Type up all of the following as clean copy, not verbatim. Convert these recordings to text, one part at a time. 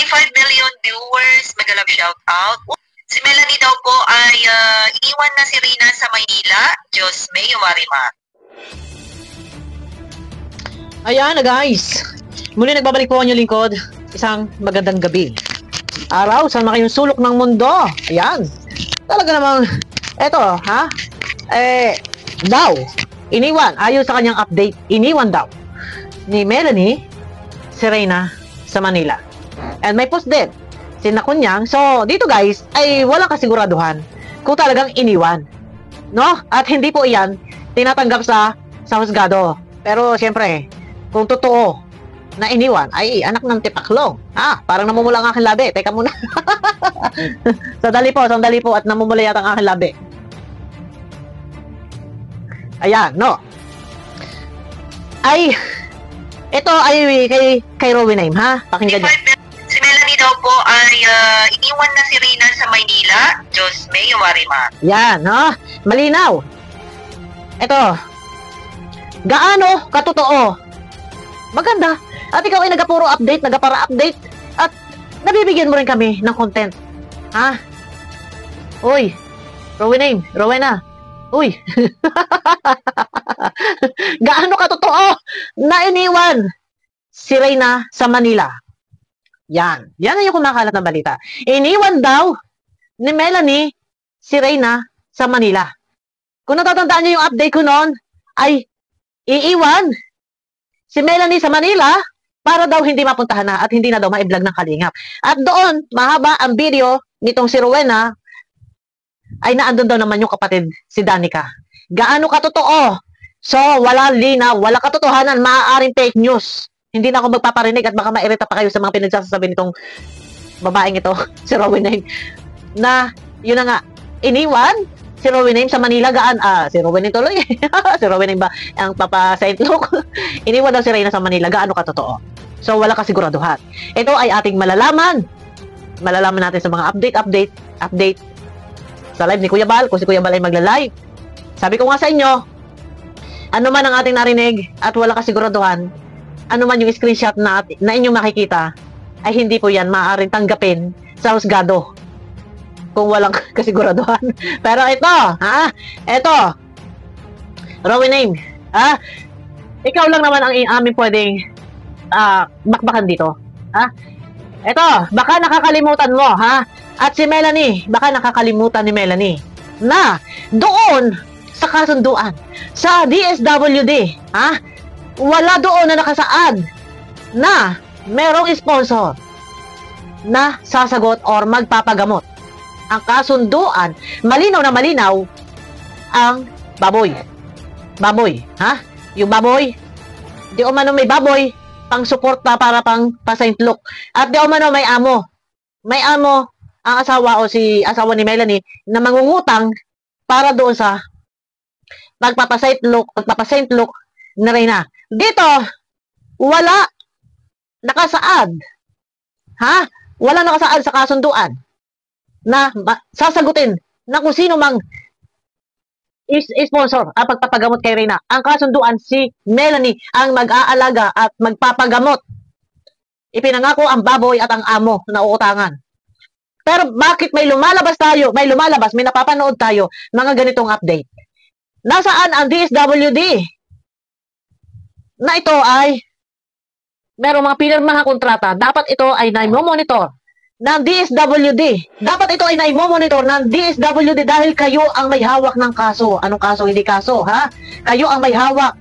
25 million viewers, mega love shout out. Si Melanie daw po ay iniwan na si Reyna sa Maynila. Diyos may umarima. Ayan na guys, muli nagbabalik po ang inyong lingkod. Isang magandang gabi. Araw, saan na kayong sulok ng mundo? Ayan, talaga namang, eto ha, daw, iniwan, ayon sa kanyang update, iniwan daw ni Melanie si Reyna sa Manila. And may post din si Nakunyang. So dito guys ay walang kasiguraduhan kung talagang iniwan, no? At hindi po iyan tinatanggap sa husgado. Pero syempre kung totoo na iniwan ay anak ng tipaklong, parang namumula ang aking labi. Teka muna. sandali po at namumula yata ang aking labi. Ayan, no? Ay, ito ay kay Rowename, ha? Pakinggan nyo. Si Melanie daw po ay iniwan na si Reyna sa Maynila. Diyos may umarima. Yan, ha? Malinaw. Ito, gaano katotoo? Maganda. At ikaw ay nagapuro update, nagapara update, at nabibigyan mo rin kami ng content. Ha? Uy, Rowename, Rowena. Uy. Gaano katotoo na iniwan si Reyna sa Manila? Yan ang yung kumakalat ng balita. Iniwan daw ni Melanie si Reyna sa Manila. Kung natatandaan niyo yung update ko noon, ay iiwan si Melanie sa Manila para daw hindi mapuntahan na at hindi na daw ma-vlog ng Kalingap. At doon, mahaba ang video nitong si Rowena ay naandun daw naman yung kapatid si Danica. Gaano katotoo? So, wala linaw, wala katotohanan, maaaring fake news. Hindi na ako magpaparinig at baka mairita pa kayo sa mga pinagsasabi nitong babaeng ito, si Rowename, na yun na nga, iniwan si Rowename sa Manila. Si Rowename tuloy. Si Rowename ba ang Papa Saint Luke? Iniwan daw si Reyna sa Manila. Gaano katotoo? So, wala kasiguraduhan. Ito ay ating malalaman. Malalaman natin sa mga update sa live ni Kuya Bal, kung si Kuya Bal ay magla-live. Sabi ko nga sa inyo, ano man ang ating narinig at wala kasiguraduhan, ano man yung screenshot na inyong makikita, ay hindi po yan maaaring tanggapin sa husgado kung walang kasiguraduhan. Pero ito, ito, Rowename, ikaw lang naman ang aming pwedeng bakbakan dito. Ito, baka nakakalimutan mo, At si Melanie, baka nakakalimutan ni Melanie na doon sa kasunduan sa DSWD, wala doon na nakasaad na merong sponsor na sasagot or magpapagamot. Ang kasunduan, malinaw na malinaw ang baboy. Baboy, Yung baboy, di umano may baboy pang suporta para pang pa-Saint Luke. At di umano may amo. May amo ang asawa o si asawa ni Melanie na mangungutang para doon sa pagpapa-Saint Luke na Reyna. Dito, wala nakasaad. Wala nakasaad sa kasunduan na sasagutin na kung sino mang sponsor ang pagpapagamot kay Reyna. Ang kasunduan, si Melanie ang mag-aalaga at magpapagamot. Ipinangako ang baboy at ang amo na uutangan. Pero bakit may lumalabas, may napapanood tayo mga ganitong update? Nasaan ang DSWD? Na ito ay merong mga pinirmahang kontrata. Dapat ito ay naimo-monitor ng DSWD. Dapat ito ay naimo-monitor ng DSWD dahil kayo ang may hawak ng kaso. Anong kaso? Hindi kaso, Kayo ang may hawak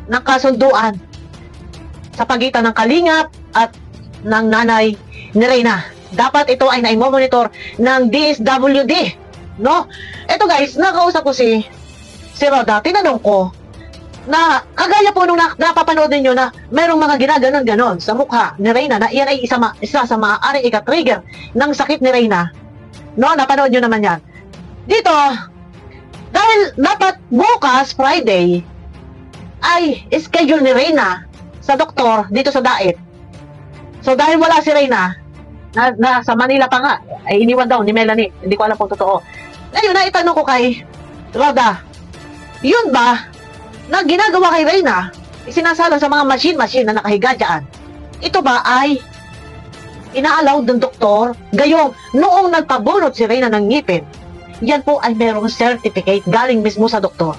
ng kasunduan sa pagitan ng Kalingap at ng nanay ni Reyna. Dapat ito ay naimo-monitor ng DSWD, no? Ito guys, nakausap ko si Roda, tinanong ko na kagaya po nung napapanood ninyo na mayroong mga ginaganon-ganon sa mukha ni Reyna na iyan ay isa sa maaaring ika-trigger ng sakit ni Reyna, no? Napanood nyo naman yan. Dito, dahil dapat bukas, Friday, ay schedule ni Reyna sa doktor dito sa Daet. So dahil wala si Reyna, na sa Manila pa nga, ay iniwan daw ni Melanie. Hindi ko alam kung totoo. Ngayon, naitanong ko kay Roda, yun ba na ginagawa kay Reyna, sinasalang sa mga machine na nakahiga dyan, ito ba ay Ina-allow ng doktor, gayong noong nagpabunot si Reyna ng ngipin, yan po ay merong certificate galing mismo sa doktor.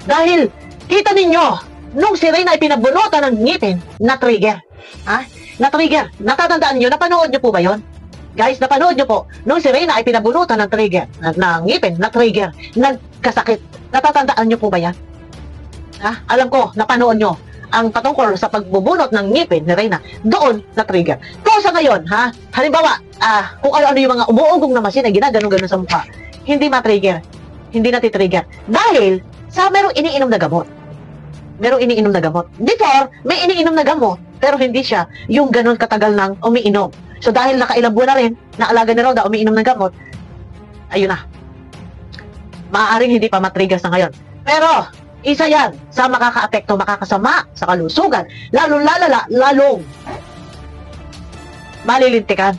Dahil, kita ninyo, nung si Reyna ay pinabunutan ng ngipin, na-trigger. Na-trigger. Natatandaan nyo, napanood nyo po ba yon? Guys, napanood nyo po, nung si Reyna ay pinabunutan ng trigger, ng ngipin, na-trigger, nagkasakit. Natatandaan nyo po ba yan? Alam ko, napanood nyo ang patungkol sa pagbubunot ng ngipin ni Reyna, doon na-trigger. Kung sa ngayon, halimbawa, kung ano-ano yung mga umuugong na machine ay ginaganon-ganon sa mukha, hindi ma-trigger, hindi nati-trigger. Dahil, sa merong iniinom na gamot. Merong iniinom na gamot. Before, may iniinom na gamot, pero hindi siya yung ganon katagal nang umiinom. So, dahil nakailang buwan na rin, naalaga na raw na umiinom ng gamot, ayun na. Maaaring hindi pa ma-trigger sa ngayon. Pero, isa yan sa makaka-apekto, makakasama sa kalusugan, lalong malilintikan.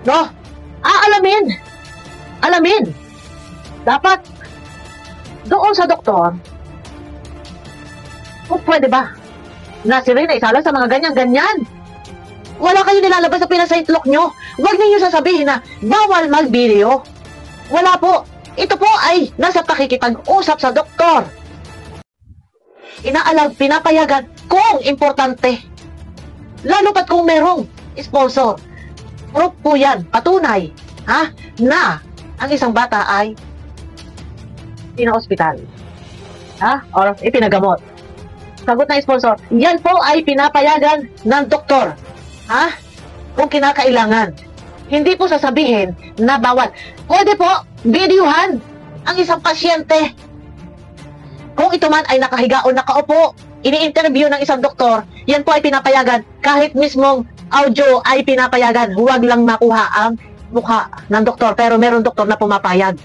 No? Alamin. Dapat, doon sa doktor, kung pwede ba, na si Reyna isalang sa mga ganyan-ganyan. Wala kayo nilalabas sa pinasaitlok nyo. Huwag ninyo sasabihin na bawal mag-video. Wala po. Ito po ay nasa pakikipag-usap sa doktor. Inaalag, pinapayagan kung importante. Lalo pat kung merong sponsor. Proof po yan, patunay, na ang isang bata ay pina-hospital. Or ipinagamot. Sagot na sponsor, yan po ay pinapayagan ng doktor. Kung kinakailangan. Hindi po sasabihin na bawal. Pwede po, videohan ang isang pasyente. Kung ito man ay nakahiga o nakaupo, ini-interview ng isang doktor, yan po ay pinapayagan. Kahit mismong audio ay pinapayagan. Huwag lang makuha ang mukha ng doktor. Pero meron doktor na pumapayag.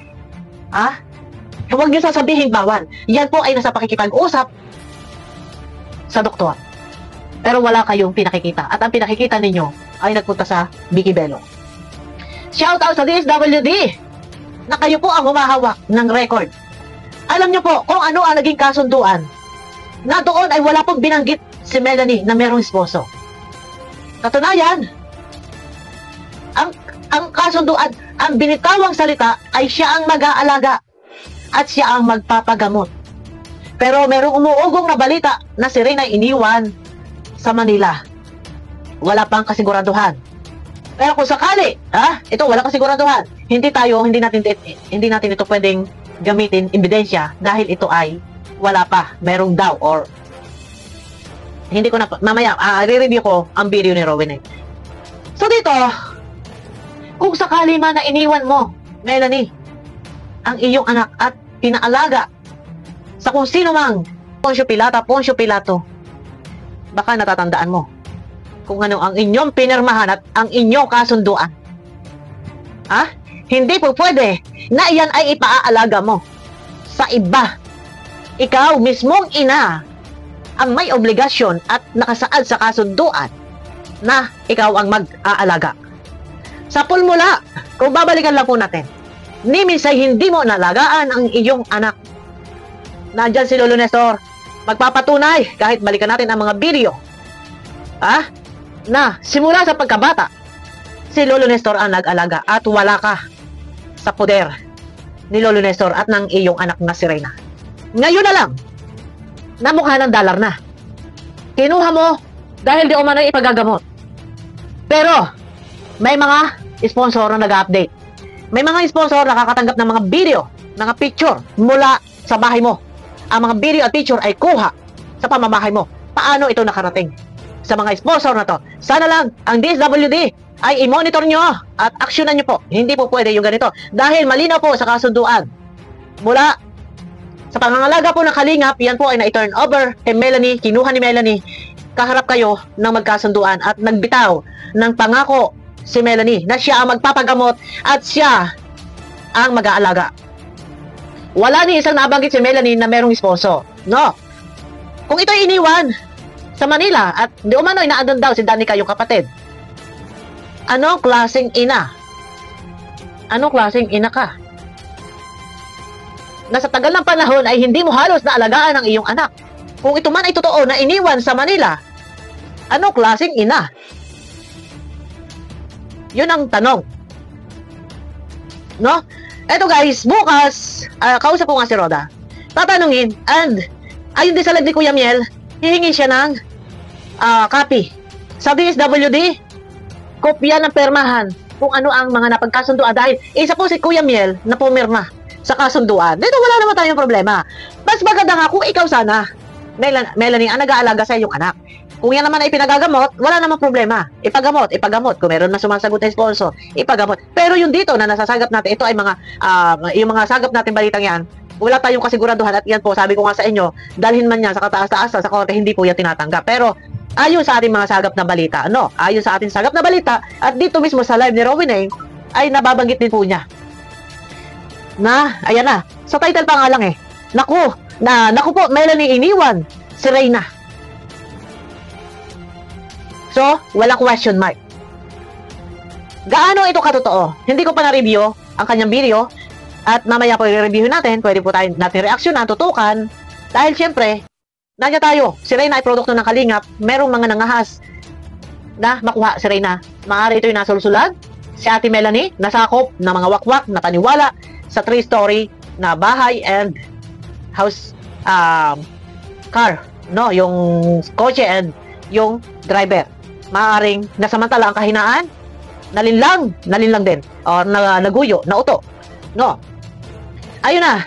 Huwag niyo sasabihin bawal. Yan po ay nasa pakikipag-usap sa doktor. Pero wala kayong pinakikita. At ang pinakikita ninyo ay nagpunta sa Vicky Bello. Shout out sa DSWD na kayo po ang humahawak ng record. Alam niyo po kung ano ang naging kasunduan na doon ay wala pong binanggit si Melanie na merong esposo. Katunayan, ang kasunduan, ang binitawang salita ay siya ang mag-aalaga at siya ang magpapagamot. Pero merong umuugong na balita na si Reyna iniwan sa Manila. Wala pang kasiguraduhan. Pero kung sakali, ito walang kasiguraduhan. Hindi natin ito pwedeng gamitin ebidensya dahil ito ay wala pa, merong daw or hindi ko na, mamaya re-review ko ang video ni Rowan. So dito, kung sakali man na iniwan mo, Melanie, ang iyong anak at pinaalaga sa kung sino mang Poncio Pilato, baka natatandaan mo kung ano ang inyong pinirmahan at ang inyong kasunduan. Hindi po pwede na iyan ay ipaaalaga mo sa iba. Ikaw mismong ina ang may obligasyon at nakasaad sa kasunduan na ikaw ang mag-aalaga. Sa pulmula, kung babalikan lang po natin, ni minsay hindi mo nalagaan ang iyong anak. Nandyan si Lolo Nestor, magpapatunay kahit balikan natin ang mga video. Na simula sa pagkabata, si Lolo Nestor ang nag-alaga at wala ka sa poder ni Lolo Nestor at ng iyong anak na si Reyna. Ngayon na lang, namukha ng dollar na. Kinuha mo dahil di umano'y ipagagamot. Pero, may mga sponsor na nag-update. May mga sponsor na nakakatanggap ng mga video, mga picture mula sa bahay mo. Ang mga video at picture ay kuha sa pamamahay mo. Paano ito nakarating sa mga sponsor na to? Sana lang ang DSWD ay i-monitor nyo at aksyonan nyo po. Hindi po pwede yung ganito. Dahil malinaw po sa kasunduan. Mula sa pangangalaga po ng Kalingap, yan po ay na-turn over kay Melanie, kinuha ni Melanie. Kaharap kayo ng magkasunduan at nagbitaw ng pangako si Melanie na siya ang magpapagamot at siya ang mag-aalaga. Wala ni isang nabanggit si Melanie na merong esposo. No. Kung ito'y iniwan sa Manila at di umano'y naandun daw si Danica yung kapatid, anong klaseng ina? Anong klaseng ina ka? Na sa tagal ng panahon ay hindi mo halos naalagaan ang iyong anak. Kung ito man ay totoo na iniwan sa Manila, anong klaseng ina? Yun ang tanong. No? Eto guys, bukas, kausap ko nga si Roda. Tatanungin, and ayun din sa live ni Kuya Miel, hihingi siya ng copy sa DSWD, kopya ng permahan kung ano ang mga napagkasunduan dahil isa po si Kuya Miel na pumirma sa kasunduan. Dito wala naman tayong problema. Mas maganda nga kung ikaw sana, Melanie, ang nag-aalaga sa iyong anak. Kung yan naman ay pinagagamot, wala namang problema. Ipagamot. Kung meron na sumasagot na sponsor, ipagamot. Pero yung dito na nasasagap natin, ito ay mga, yung mga sagap natin balitang yan, wala tayong kasiguraduhan at yan po, sabi ko nga sa inyo, dalhin man yan sa kataas-taas sa korte, hindi po yan tinatanggap. Pero, ayon sa ating mga sagap na balita, ayon sa ating sagap na balita, at dito mismo sa live ni Rowena, ay nababanggit din po niya. Ayan na, sa title pa nga lang naku po, Melanie iniwan si Reyna. So, walang question mark. Gaano ito katotoo? Hindi ko pa na-review ang kanyang video at mamaya po i-review natin. Pwede po natin reaksyonan, tutukan. Dahil syempre, nandiyan tayo. Si Reyna ay produkto ng Kalingap. Merong mga nangahas na makuha si Reyna. Maaari ito yung nasulsulag. Si Ate Melanie, nasakop ng mga wakwak na paniwala sa 3-story na bahay and house car. Yung kotse and yung driver. Maaring nasamantala ang kahinaan, nalinlang din, o naguyo, nauto. Ayun na.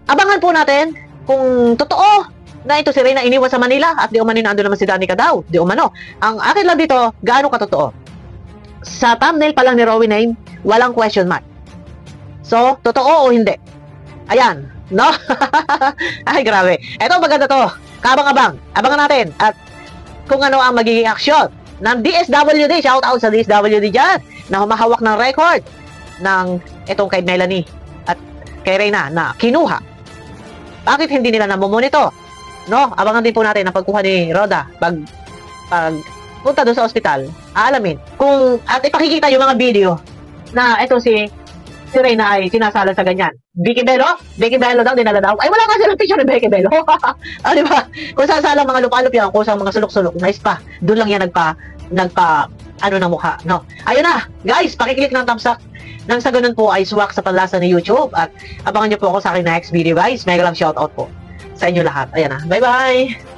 Abangan po natin kung totoo na ito si Reyna iniwan sa Manila at di umano nando naman si Danica daw. Di umano. Ang akin lang dito, gaano katotoo? Sa thumbnail pa lang ni Rowena, walang question mark. So, totoo o hindi? Ayan. Ay, grabe. Ito, maganda to. Kabang-abang. Abangan natin. At kung ano ang magiging aksyon ng DSWD, shout out sa DSWD dyan, na humahawak ng record ng itong kay Melanie at kay Reyna na kinuha. Bakit hindi nila namomonitor? Abangan din po natin ang pagkuha ni Roda pag punta doon sa ospital, aalamin kung at ipakikita yung mga video na ito si Reyna ay sinasala sa ganyan. Vicky Bello daw, dinala daw. Ay, wala nga silang picture ni Vicky Bello. Di ba? Kung saan salang mga lupa-lup yan, kung saan mga sulok-sulok, nice pa. Doon lang yan nagpa, ng mukha, Ayun na, guys, pakiclick ng thumbs up. Nang sa ganun po ay swak sa panlasa ni YouTube. At abangan nyo po ako sa aking next video, guys. Mega love shoutout po sa inyo lahat. Ayan na, bye-bye!